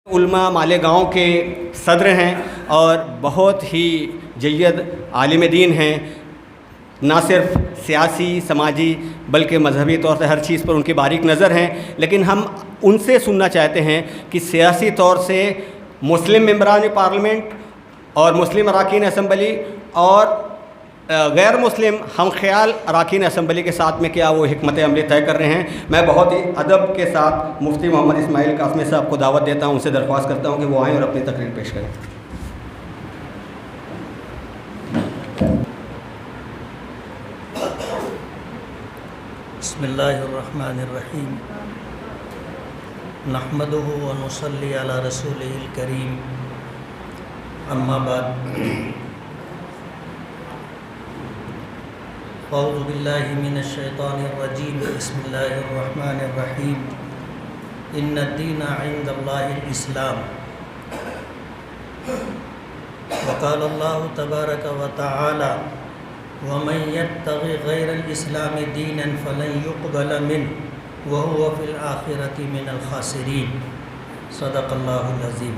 علماء مالیگاؤں کے صدر ہیں اور بہت ہی جید عالم دین ہیں، نہ صرف سیاسی سماجی بلکہ مذہبی طور سے ہر چیز پر ان کی باریک نظر ہیں۔ لیکن ہم ان سے سننا چاہتے ہیں کہ سیاسی طور سے مسلم ممبران پارلیمنٹ اور مسلم اراکین اسمبلی اور غیر مسلم ہم خیال اراکین اسمبلی کے ساتھ میں کیا وہ حکمت عملی طے کر رہے ہیں۔ میں بہت ہی ادب کے ساتھ مفتی محمد اسماعیل قاسمی صاحب کو دعوت دیتا ہوں، ان سے درخواست کرتا ہوں کہ وہ آئیں اور اپنی تقریر پیش کریں۔ بسم اللہ الرحمن الرحیم، نحمدہ ونصلی علی رسولہ الکریم، اما بعد، اعوذ باللہ من الشیطان الرجیم، بسم اللہ الرحمن الرحیم، ان الدین عند اللہ الاسلام، وقال اللہ تبارک وتعالی ومن یبتغ غیر الاسلام دینا فلن یقبل منہ وہو فی الآخرۃ من الخاسرین، صدق اللہ العظیم۔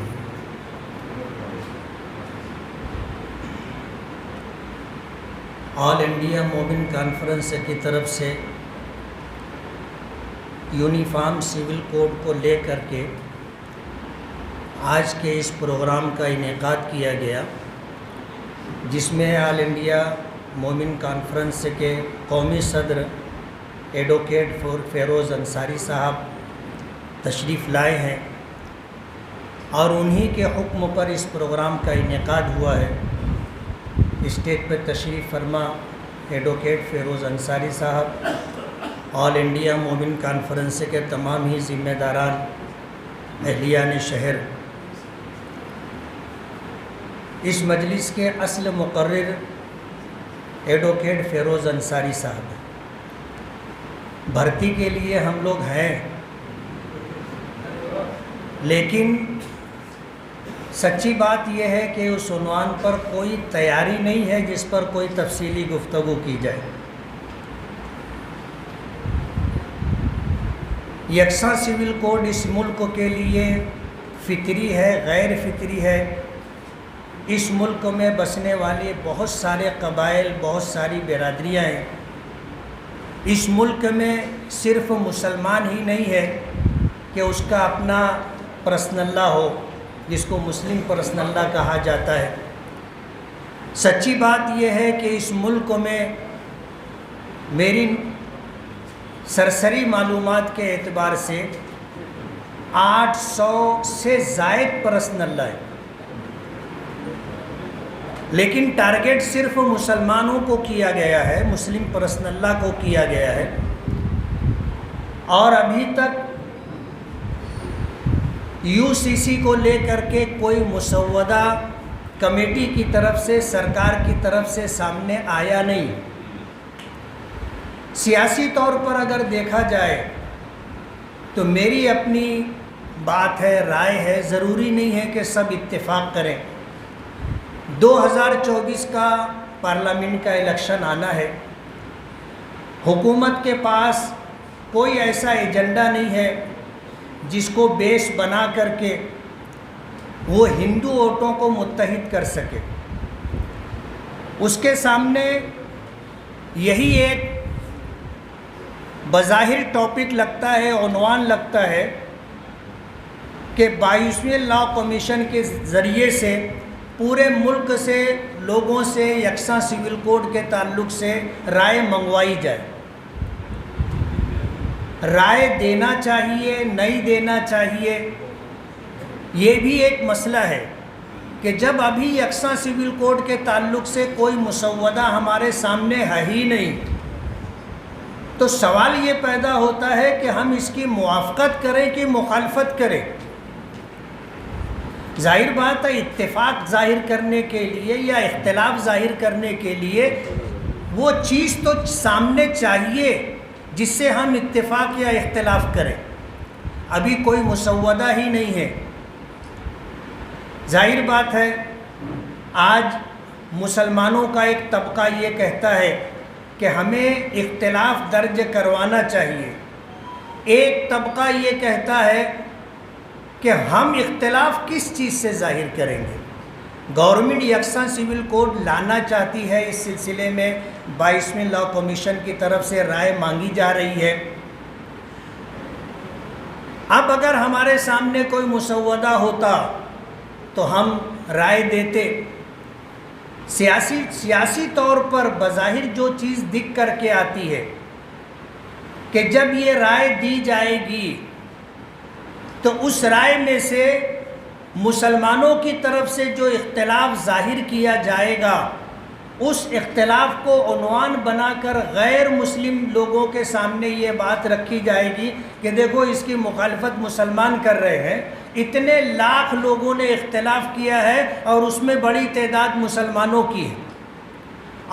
آل انڈیا مومن کانفرنس کی طرف سے یونیفارم سول کوڈ کو لے کر کے آج کے اس پروگرام کا انعقاد کیا گیا، جس میں آل انڈیا مومن کانفرنس کے قومی صدر ایڈوکیٹ فیروز انصاری صاحب تشریف لائے ہیں، اور انہی کے حکم پر اس پروگرام کا انعقاد ہوا ہے۔ اسٹیج پہ تشریف فرما ایڈوکیٹ فیروز انصاری صاحب، آل انڈیا مومن کانفرنس کے تمام ہی ذمہ داران، اہلیان شہر، اس مجلس کے اصل مقرر ایڈوکیٹ فیروز انصاری صاحب، بھرتی کے لیے ہم لوگ ہیں، لیکن سچی بات یہ ہے کہ اس عنوان پر کوئی تیاری نہیں ہے جس پر کوئی تفصیلی گفتگو کی جائے۔ یکساں سول کوڈ اس ملک کے لیے فطری ہے، غیر فطری ہے۔ اس ملک میں بسنے والے بہت سارے قبائل، بہت ساری برادریاں ہیں۔ اس ملک میں صرف مسلمان ہی نہیں ہے کہ اس کا اپنا پرسنل لا ہو، جس کو مسلم پرسنل لا کہا جاتا ہے۔ سچی بات یہ ہے کہ اس ملک میں میری سرسری معلومات کے اعتبار سے 800 سے زائد پرسنل لا ہے، لیکن ٹارگٹ صرف مسلمانوں کو کیا گیا ہے، مسلم پرسنل لا کو کیا گیا ہے، اور ابھی تک یو سی سی کو لے کر کے کوئی مسودہ کمیٹی کی طرف سے، سرکار کی طرف سے سامنے آیا نہیں۔ سیاسی طور پر اگر دیکھا جائے تو میری اپنی بات ہے، رائے ہے، ضروری نہیں ہے کہ سب اتفاق کریں۔ 2024 کا پارلیمنٹ کا الیکشن آنا ہے، حکومت کے پاس کوئی ایسا ایجنڈا نہیں ہے جس کو بیس بنا کر کے وہ ہندو ووٹوں کو متحد کر سکے۔ اس کے سامنے یہی ایک بظاہر ٹاپک لگتا ہے، عنوان لگتا ہے کہ 22ویں لا کمیشن کے ذریعے سے پورے ملک سے لوگوں سے یکساں سول کوڈ کے تعلق سے رائے منگوائی جائے۔ رائے دینا چاہیے، نہیں دینا چاہیے، یہ بھی ایک مسئلہ ہے کہ جب ابھی یکساں سول کوڈ کے تعلق سے کوئی مسودہ ہمارے سامنے ہے ہی نہیں، تو سوال یہ پیدا ہوتا ہے کہ ہم اس کی موافقت کریں کہ مخالفت کریں۔ ظاہر بات ہے، اتفاق ظاہر کرنے کے لیے یا اختلاف ظاہر کرنے کے لیے وہ چیز تو سامنے چاہیے جس سے ہم اتفاق یا اختلاف کریں۔ ابھی کوئی مسودہ ہی نہیں ہے۔ ظاہر بات ہے، آج مسلمانوں کا ایک طبقہ یہ کہتا ہے کہ ہمیں اختلاف درج کروانا چاہیے۔ ایک طبقہ یہ کہتا ہے کہ ہم اختلاف کس چیز سے ظاہر کریں گے۔ گورنمنٹ یکساں سول کوڈ لانا چاہتی ہے، اس سلسلے میں 22ویں لاء کمیشن کی طرف سے رائے مانگی جا رہی ہے۔ اب اگر ہمارے سامنے کوئی مسودہ ہوتا تو ہم رائے دیتے۔ سیاسی طور پر بظاہر جو چیز دکھ کر کے آتی ہے کہ جب یہ رائے دی جائے گی تو اس رائے میں سے مسلمانوں کی طرف سے جو اختلاف ظاہر کیا جائے گا، اس اختلاف کو عنوان بنا کر غیر مسلم لوگوں کے سامنے یہ بات رکھی جائے گی کہ دیکھو اس کی مخالفت مسلمان کر رہے ہیں، اتنے لاکھ لوگوں نے اختلاف کیا ہے اور اس میں بڑی تعداد مسلمانوں کی ہے،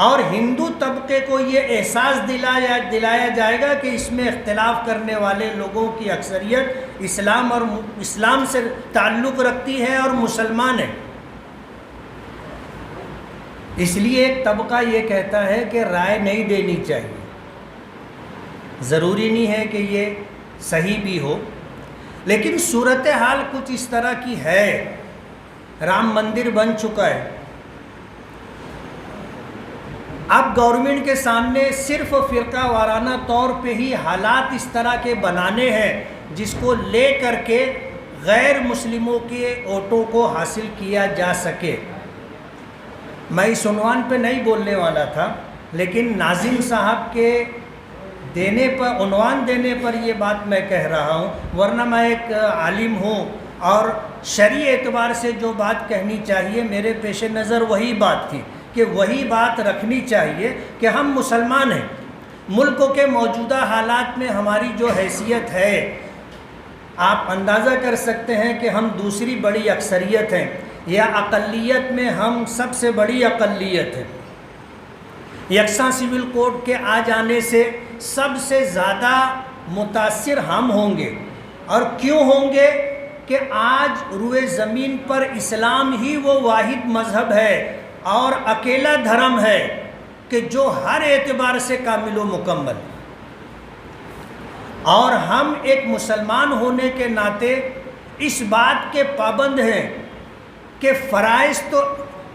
اور ہندو طبقے کو یہ احساس دلایا جائے گا کہ اس میں اختلاف کرنے والے لوگوں کی اکثریت اسلام سے تعلق رکھتی ہے اور مسلمان ہے۔ اس لیے ایک طبقہ یہ کہتا ہے کہ رائے نہیں دینی چاہیے۔ ضروری نہیں ہے کہ یہ صحیح بھی ہو، لیکن صورتحال کچھ اس طرح کی ہے۔ رام مندر بن چکا ہے، اب گورنمنٹ کے سامنے صرف فرقہ وارانہ طور پہ ہی حالات اس طرح کے بنانے ہیں جس کو لے کر کے غیر مسلموں کے ووٹوں کو حاصل کیا جا سکے۔ میں اس عنوان پہ نہیں بولنے والا تھا، لیکن ناظم صاحب کے عنوان دینے پر یہ بات میں کہہ رہا ہوں، ورنہ میں ایک عالم ہوں اور شرعی اعتبار سے جو بات کہنی چاہیے میرے پیش نظر وہی بات تھی کہ وہی بات رکھنی چاہیے کہ ہم مسلمان ہیں۔ ملک کے موجودہ حالات میں ہماری جو حیثیت ہے، آپ اندازہ کر سکتے ہیں کہ ہم دوسری بڑی اکثریت ہیں، یا اقلیت میں ہم سب سے بڑی اقلیت ہے۔ یکساں سول کوڈ کے آ جانے سے سب سے زیادہ متاثر ہم ہوں گے، اور کیوں ہوں گے کہ آج روئے زمین پر اسلام ہی وہ واحد مذہب ہے اور اکیلا دھرم ہے کہ جو ہر اعتبار سے کامل و مکمل ہے، اور ہم ایک مسلمان ہونے کے ناطے اس بات کے پابند ہیں کہ فرائض تو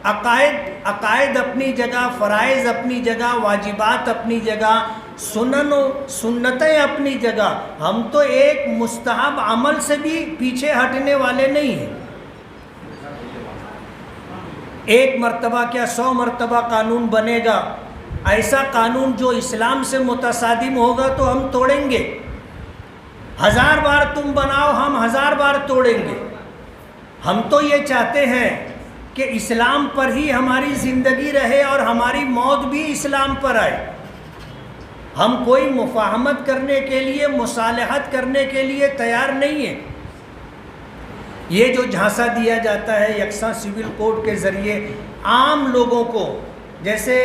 عقائد اپنی جگہ، فرائض اپنی جگہ، واجبات اپنی جگہ، سنن و سنتیں اپنی جگہ، ہم تو ایک مستحب عمل سے بھی پیچھے ہٹنے والے نہیں ہیں۔ ایک مرتبہ کیا 100 مرتبہ قانون بنے گا، ایسا قانون جو اسلام سے متصادم ہوگا تو ہم توڑیں گے۔ 1000 بار تم بناؤ، ہم 1000 بار توڑیں گے۔ ہم تو یہ چاہتے ہیں کہ اسلام پر ہی ہماری زندگی رہے اور ہماری موت بھی اسلام پر آئے۔ ہم کوئی مفاہمت کرنے کے لیے، مصالحت کرنے کے لیے تیار نہیں ہیں۔ یہ جو جھانسا دیا جاتا ہے یکساں سول کوڈ کے ذریعے عام لوگوں کو، جیسے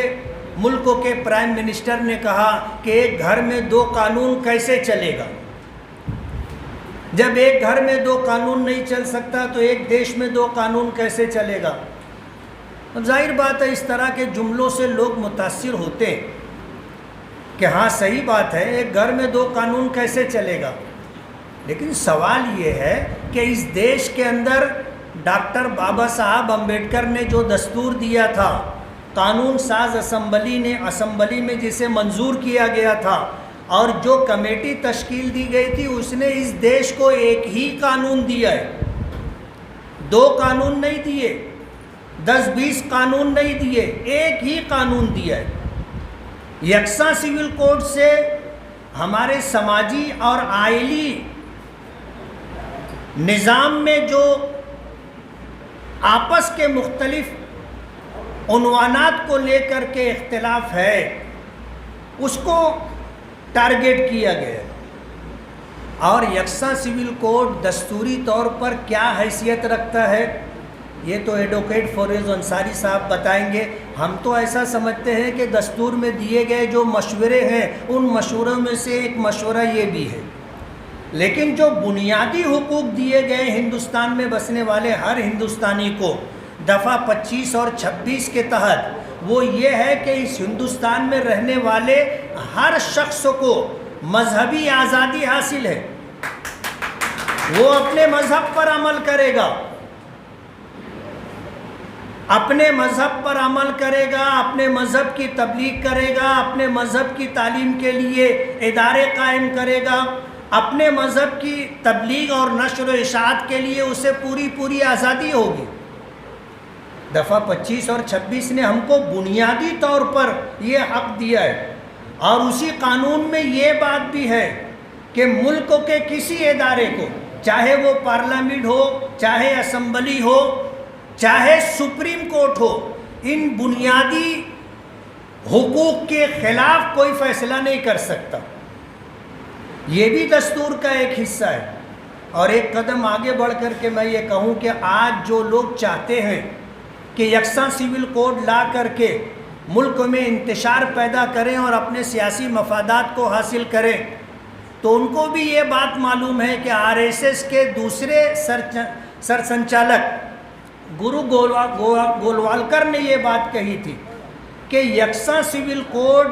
ملک کے پرائم منسٹر نے کہا کہ ایک گھر میں 2 قانون کیسے چلے گا؟ جب ایک گھر میں 2 قانون نہیں چل سکتا تو ایک دیش میں 2 قانون کیسے چلے گا؟ ظاہر بات ہے اس طرح کے جملوں سے لوگ متاثر ہوتے ہیں کہ ہاں صحیح بات ہے، ایک گھر میں 2 قانون کیسے چلے گا؟ لیکن سوال یہ ہے کہ اس دیش کے اندر ڈاکٹر بابا صاحب امبیڈکر نے جو دستور دیا تھا، قانون ساز اسمبلی میں جسے منظور کیا گیا تھا، اور جو کمیٹی تشکیل دی گئی تھی، اس نے اس دیش کو ایک ہی قانون دیا ہے، 2 قانون نہیں دیے، 10-20 قانون نہیں دیے، ایک ہی قانون دیا ہے۔ یکساں سول کوڈ سے ہمارے سماجی اور آئلی نظام میں جو آپس کے مختلف عنوانات کو لے کر کے اختلاف ہے، اس کو ٹارگیٹ کیا گیا، اور یکساں سول کوڈ دستوری طور پر کیا حیثیت رکھتا ہے یہ تو ایڈوکیٹ فیروز انصاری صاحب بتائیں گے۔ ہم تو ایسا سمجھتے ہیں کہ دستور میں دیے گئے جو مشورے ہیں، ان مشوروں میں سے ایک مشورہ یہ بھی ہے، لیکن جو بنیادی حقوق دیے گئے ہندوستان میں بسنے والے ہر ہندوستانی کو دفعہ 25 اور 26 کے تحت، وہ یہ ہے کہ اس ہندوستان میں رہنے والے ہر شخص کو مذہبی آزادی حاصل ہے، وہ اپنے مذہب پر عمل کرے گا، اپنے مذہب پر عمل کرے گا، اپنے مذہب کی تبلیغ کرے گا، اپنے مذہب کی تعلیم کے لیے ادارے قائم کرے گا، اپنے مذہب کی تبلیغ اور نشر و اشاعت کے لیے اسے پوری آزادی ہوگی۔ دفعہ 25 اور 26 نے ہم کو بنیادی طور پر یہ حق دیا ہے، اور اسی قانون میں یہ بات بھی ہے کہ ملک کے کسی ادارے کو، چاہے وہ پارلیمنٹ ہو، چاہے اسمبلی ہو، چاہے سپریم کورٹ ہو، ان بنیادی حقوق کے خلاف کوئی فیصلہ نہیں کر سکتا۔ یہ بھی دستور کا ایک حصہ ہے۔ اور ایک قدم آگے بڑھ کر کے میں یہ کہوں کہ آج جو لوگ چاہتے ہیں کہ یکساں سول کوڈ لا کر کے ملک میں انتشار پیدا کریں اور اپنے سیاسی مفادات کو حاصل کریں، تو ان کو بھی یہ بات معلوم ہے کہ RSS کے دوسرے سرسنچالک گرو گولوالکر نے یہ بات کہی تھی کہ یکساں سول کوڈ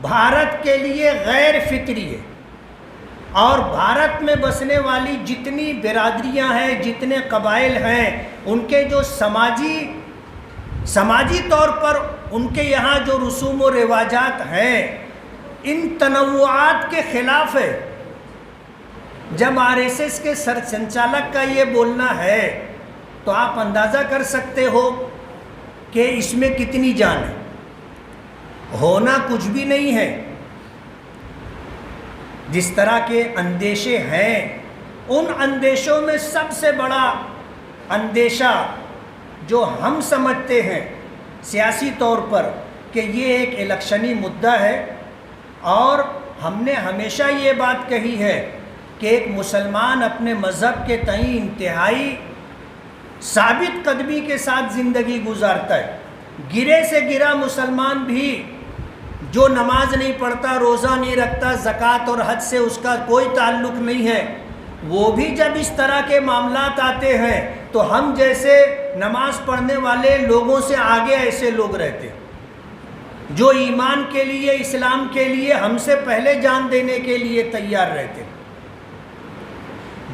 بھارت کے لیے غیر فطری ہے، اور بھارت میں بسنے والی جتنی برادریاں ہیں، جتنے قبائل ہیں، ان کے جو سماجی طور پر ان کے یہاں جو رسوم و رواجات ہیں، ان تنوعات کے خلاف ہے۔ جب RSS کے سرسنچالک کا یہ بولنا ہے تو آپ اندازہ کر سکتے ہو کہ اس میں کتنی جان ہے۔ ہونا کچھ بھی نہیں ہے۔ جس طرح کے اندیشے ہیں، ان اندیشوں میں سب سے بڑا اندیشہ جو ہم سمجھتے ہیں سیاسی طور پر کہ یہ ایک الیکشنی مدعا ہے، اور ہم نے ہمیشہ یہ بات کہی ہے کہ ایک مسلمان اپنے مذہب کے تئیں انتہائی ثابت قدمی کے ساتھ زندگی گزارتا ہے۔ گرے سے گرا مسلمان بھی جو نماز نہیں پڑھتا، روزہ نہیں رکھتا، زکوٰۃ اور حج سے اس کا کوئی تعلق نہیں ہے، وہ بھی جب اس طرح کے معاملات آتے ہیں تو ہم جیسے نماز پڑھنے والے لوگوں سے آگے ایسے لوگ رہتے ہیں جو ایمان کے لیے، اسلام کے لیے ہم سے پہلے جان دینے کے لیے تیار رہتے ہیں۔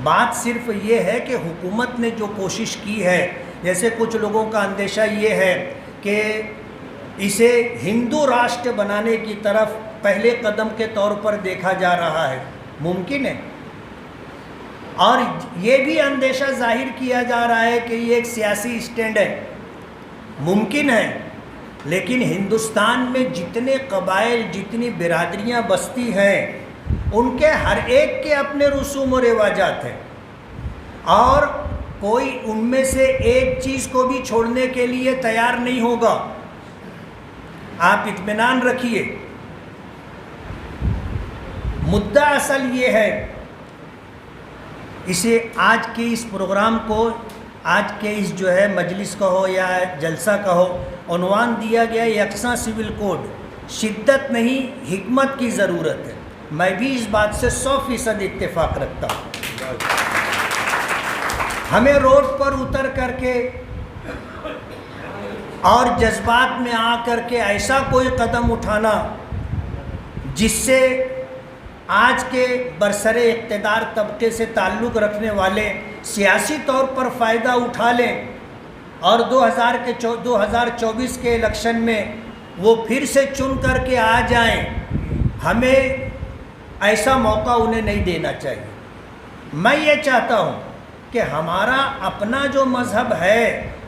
بات صرف یہ ہے کہ حکومت نے جو کوشش کی ہے، جیسے کچھ لوگوں کا اندیشہ یہ ہے کہ اسے ہندو راشٹر بنانے کی طرف پہلے قدم کے طور پر دیکھا جا رہا ہے۔ ممکن ہے، اور یہ بھی اندیشہ ظاہر کیا جا رہا ہے کہ یہ ایک سیاسی اسٹینڈ ہے۔ ممکن ہے، لیکن ہندوستان میں جتنے قبائل، جتنی برادریاں بستی ہیں، ان کے ہر ایک کے اپنے رسوم و رواجات ہیں، اور کوئی ان میں سے ایک چیز کو بھی چھوڑنے کے لیے تیار نہیں ہوگا۔ آپ اطمینان رکھیے۔ مدعا اصل یہ ہے، اسے آج کے اس پروگرام کو، آج کے اس جو ہے مجلس کا ہو یا جلسہ کا ہو، عنوان دیا گیا یکساں سول کوڈ، شدت نہیں حکمت کی ضرورت ہے۔ میں بھی اس بات سے 100% اتفاق رکھتا ہوں۔ ہمیں روڈ پر اتر کر کے اور جذبات میں آ کر کے ایسا کوئی قدم اٹھانا جس سے آج کے برسر اقتدار طبقے سے تعلق رکھنے والے سیاسی طور پر فائدہ اٹھا لیں اور 2024 کے الیکشن میں وہ پھر سے چن کر کے آ جائیں، ہمیں ایسا موقع انہیں نہیں دینا چاہیے۔ میں یہ چاہتا ہوں کہ ہمارا اپنا جو مذہب ہے،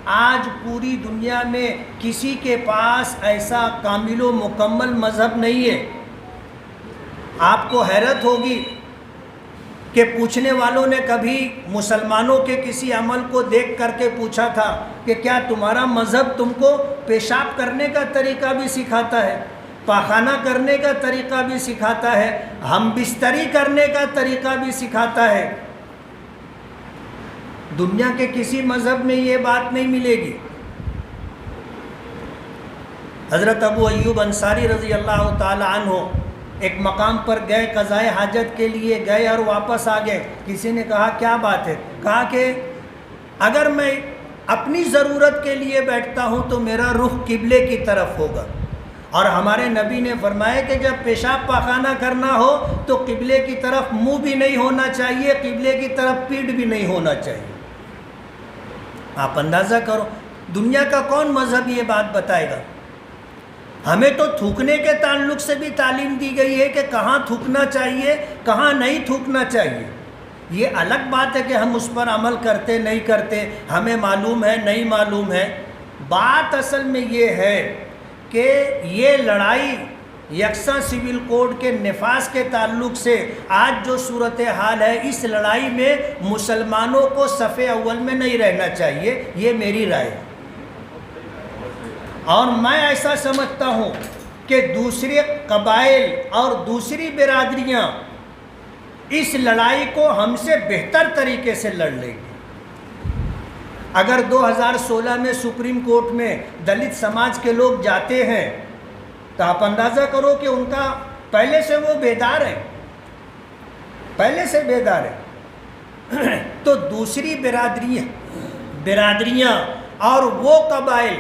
آج پوری دنیا میں کسی کے پاس ایسا کامل و مکمل مذہب نہیں ہے۔ آپ کو حیرت ہوگی کہ پوچھنے والوں نے کبھی مسلمانوں کے کسی عمل کو دیکھ کر کے پوچھا تھا کہ کیا تمہارا مذہب تم کو پیشاب کرنے کا طریقہ بھی سکھاتا ہے، پاخانہ کرنے کا طریقہ بھی سکھاتا ہے، ہم بستری کرنے کا طریقہ بھی سکھاتا ہے؟ دنیا کے کسی مذہب میں یہ بات نہیں ملے گی۔ حضرت ابو ایوب انصاری رضی اللہ تعالی عنہ ایک مقام پر گئے، قضائے حاجت کے لیے گئے اور واپس آ گئے۔ کسی نے کہا کیا بات ہے؟ کہا کہ اگر میں اپنی ضرورت کے لیے بیٹھتا ہوں تو میرا رخ قبلے کی طرف ہوگا، اور ہمارے نبی نے فرمایا کہ جب پیشاب پاخانہ کرنا ہو تو قبلے کی طرف منہ بھی نہیں ہونا چاہیے، قبلے کی طرف پیٹھ بھی نہیں ہونا چاہیے۔ آپ اندازہ کرو، دنیا کا کون مذہب یہ بات بتائے گا؟ ہمیں تو تھوکنے کے تعلق سے بھی تعلیم دی گئی ہے کہ کہاں تھوکنا چاہیے، کہاں نہیں تھوکنا چاہیے۔ یہ الگ بات ہے کہ ہم اس پر عمل کرتے نہیں کرتے، ہمیں معلوم ہے نہیں معلوم ہے۔ بات اصل میں یہ ہے کہ یہ لڑائی یکساں سول کوڈ کے نفاذ کے تعلق سے آج جو صورتحال ہے، اس لڑائی میں مسلمانوں کو صف اول میں نہیں رہنا چاہیے، یہ میری رائے ہے۔ اور میں ایسا سمجھتا ہوں کہ دوسرے قبائل اور دوسری برادریاں اس لڑائی کو ہم سے بہتر طریقے سے لڑ لیں گی۔ اگر 2016 میں سپریم کورٹ میں دلت سماج کے لوگ جاتے ہیں تو آپ اندازہ کرو کہ ان کا پہلے سے وہ بیدار ہیں، پہلے سے بیدار ہیں۔ تو دوسری برادریاں اور وہ قبائل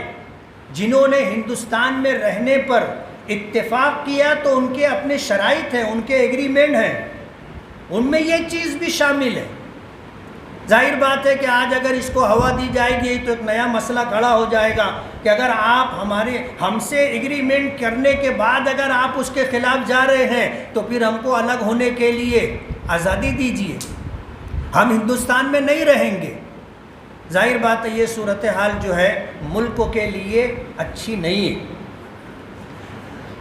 جنہوں نے ہندوستان میں رہنے پر اتفاق کیا تو ان کے اپنے شرائط ہیں، ان کے ایگریمنٹ ہیں، ان میں یہ چیز بھی شامل ہے۔ ظاہر بات ہے کہ آج اگر اس کو ہوا دی جائے گی تو ایک نیا مسئلہ کھڑا ہو جائے گا کہ اگر آپ ہم سے ایگریمنٹ کرنے کے بعد اگر آپ اس کے خلاف جا رہے ہیں تو پھر ہم کو الگ ہونے کے لیے آزادی دیجیے، ہم ہندوستان میں نہیں رہیں گے۔ ظاہر بات ہے یہ صورتحال جو ہے ملک کے لیے اچھی نہیں ہے۔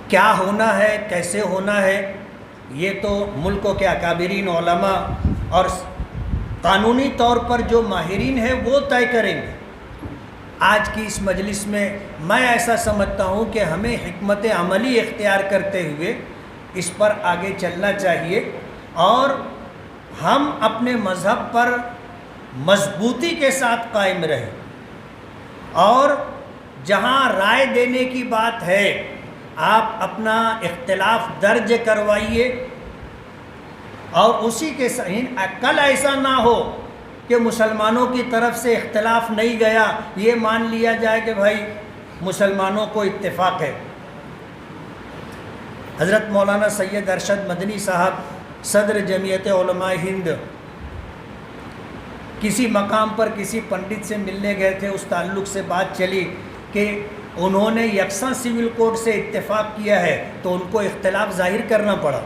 کیا ہونا ہے، کیسے ہونا ہے، یہ تو ملک کے اکابرین علماء اور قانونی طور پر جو ماہرین ہیں وہ طے کریں گے۔ آج کی اس مجلس میں میں ایسا سمجھتا ہوں کہ ہمیں حکمت عملی اختیار کرتے ہوئے اس پر آگے چلنا چاہیے اور ہم اپنے مذہب پر مضبوطی کے ساتھ قائم رہیں، اور جہاں رائے دینے کی بات ہے آپ اپنا اختلاف درج کروائیے، اور اسی کے کل ایسا نہ ہو کہ مسلمانوں کی طرف سے اختلاف نہیں گیا، یہ مان لیا جائے کہ بھائی مسلمانوں کو اتفاق ہے۔ حضرت مولانا سید ارشد مدنی صاحب صدر جمعیت علماء ہند کسی مقام پر کسی پنڈت سے ملنے گئے تھے، اس تعلق سے بات چلی کہ انہوں نے یکساں سول کوڈ سے اتفاق کیا ہے تو ان کو اختلاف ظاہر کرنا پڑا۔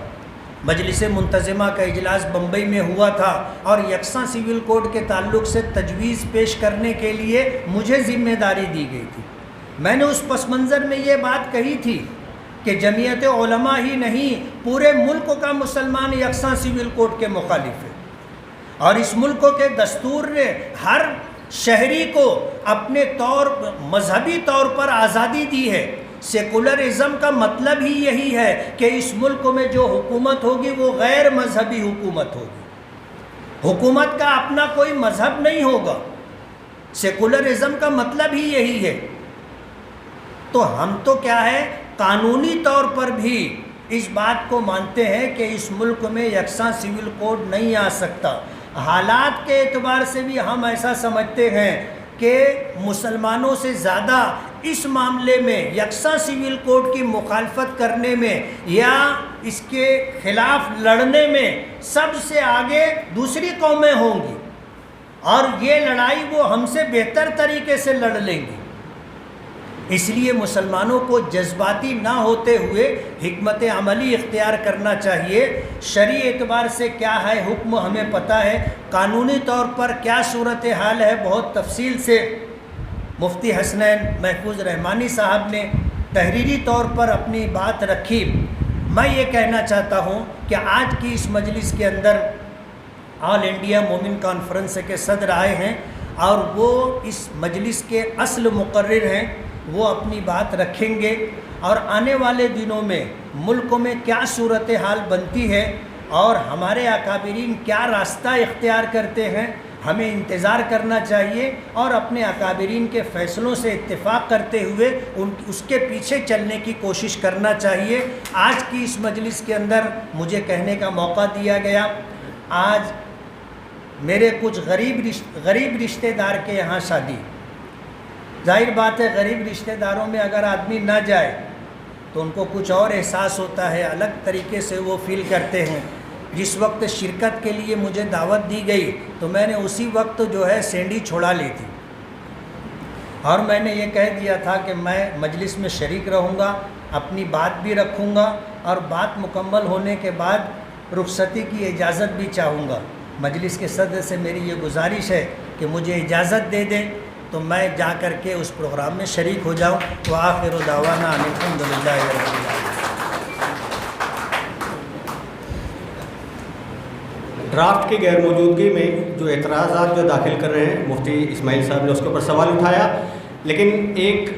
مجلس منتظمہ کا اجلاس بمبئی میں ہوا تھا اور یکساں سول کوڈ کے تعلق سے تجویز پیش کرنے کے لیے مجھے ذمہ داری دی گئی تھی۔ میں نے اس پس منظر میں یہ بات کہی تھی کہ جمعیت علماء ہی نہیں، پورے ملک کا مسلمان یکساں سول کوڈ کے مخالف ہے، اور اس ملک کے دستور نے ہر شہری کو اپنے مذہبی طور پر آزادی دی ہے۔ سیکولرزم کا مطلب ہی یہی ہے کہ اس ملک میں جو حکومت ہوگی وہ غیر مذہبی حکومت ہوگی، حکومت کا اپنا کوئی مذہب نہیں ہوگا۔ سیکولرزم کا مطلب ہی یہی ہے۔ تو ہم تو کیا ہے، قانونی طور پر بھی اس بات کو مانتے ہیں کہ اس ملک میں یکساں سول کوڈ نہیں آ سکتا۔ حالات کے اعتبار سے بھی ہم ایسا سمجھتے ہیں کہ مسلمانوں سے زیادہ اس معاملے میں یکساں سول کوڈ کی مخالفت کرنے میں یا اس کے خلاف لڑنے میں سب سے آگے دوسری قومیں ہوں گی، اور یہ لڑائی وہ ہم سے بہتر طریقے سے لڑ لیں گی۔ اس لیے مسلمانوں کو جذباتی نہ ہوتے ہوئے حکمت عملی اختیار کرنا چاہیے۔ شرعی اعتبار سے کیا ہے حکم ہمیں پتہ ہے، قانونی طور پر کیا صورتحال ہے بہت تفصیل سے مفتی حسنین محفوظ رحمانی صاحب نے تحریری طور پر اپنی بات رکھی۔ میں یہ کہنا چاہتا ہوں کہ آج کی اس مجلس کے اندر آل انڈیا مومن کانفرنس کے صدر آئے ہیں اور وہ اس مجلس کے اصل مقرر ہیں، وہ اپنی بات رکھیں گے، اور آنے والے دنوں میں ملک میں کیا صورتحال بنتی ہے اور ہمارے اکابرین کیا راستہ اختیار کرتے ہیں، ہمیں انتظار کرنا چاہیے اور اپنے اکابرین کے فیصلوں سے اتفاق کرتے ہوئے اس کے پیچھے چلنے کی کوشش کرنا چاہیے۔ آج کی اس مجلس کے اندر مجھے کہنے کا موقع دیا گیا، آج میرے کچھ غریب رشتہ دار کے یہاں شادی۔ ظاہر بات ہے غریب رشتہ داروں میں اگر آدمی نہ جائے تو ان کو کچھ اور احساس ہوتا ہے، الگ طریقے سے وہ فیل کرتے ہیں۔ جس وقت شرکت کے لیے مجھے دعوت دی گئی تو میں نے اسی وقت جو ہے سینڈی چھوڑا لی تھی، اور میں نے یہ کہہ دیا تھا کہ میں مجلس میں شریک رہوں گا، اپنی بات بھی رکھوں گا، اور بات مکمل ہونے کے بعد رخصتی کی اجازت بھی چاہوں گا۔ مجلس کے صدر سے میری یہ گزارش ہے کہ مجھے اجازت دے دیں تو میں جا کر کے اس پروگرام میں شریک ہو جاؤں۔ وآخر دعوانا ان الحمد للہ رب العالمین۔ ڈرافٹ کی غیر موجودگی میں جو اعتراضات جو داخل کر رہے ہیں مفتی اسماعیل صاحب نے اس کے اوپر سوال اٹھایا، لیکن ایک